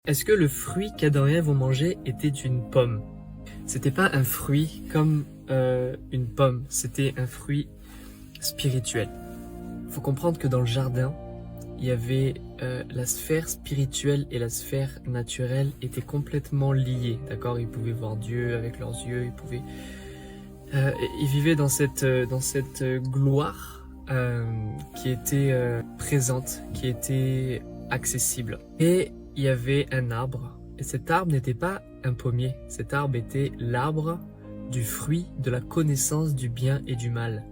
Est-ce que le fruit qu'Adam et Ève ont mangé était une pomme? C'était pas un fruit comme une pomme, c'était un fruit spirituel. Faut comprendre que dans le jardin, il y avait la sphère spirituelle et la sphère naturelle étaient complètement liées, d'accord? Ils pouvaient voir Dieu avec leurs yeux, ils vivaient dans cette gloire qui était présente, qui était accessible. Et il y avait un arbre, et cet arbre n'était pas un pommier, cet arbre était l'arbre du fruit de la connaissance du bien et du mal.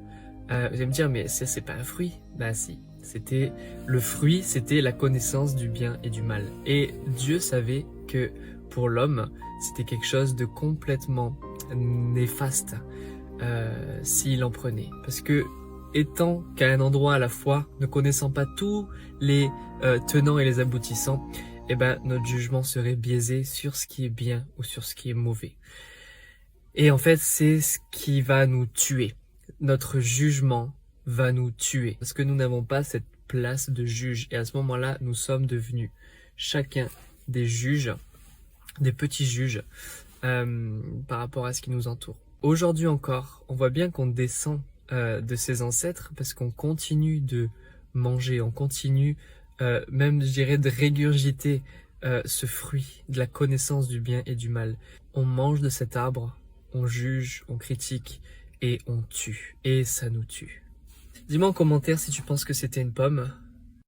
Vous allez me dire, mais c'est pas un fruit? Bah si, c'était le fruit, c'était la connaissance du bien et du mal. Et Dieu savait que pour l'homme, c'était quelque chose de complètement néfaste s'il en prenait. Parce que étant qu'à un endroit à la fois, ne connaissant pas tous les tenants et les aboutissants, eh ben, notre jugement serait biaisé sur ce qui est bien ou sur ce qui est mauvais. Et en fait, c'est ce qui va nous tuer. Notre jugement va nous tuer. Parce que nous n'avons pas cette place de juge. Et à ce moment-là, nous sommes devenus chacun des juges, des petits juges, par rapport à ce qui nous entoure. Aujourd'hui encore, on voit bien qu'on descend de ses ancêtres parce qu'on continue de manger, on continue même, je dirais, de régurgiter ce fruit de la connaissance du bien et du mal. On mange de cet arbre, on juge, on critique et on tue. Et ça nous tue. Dis-moi en commentaire si tu penses que c'était une pomme.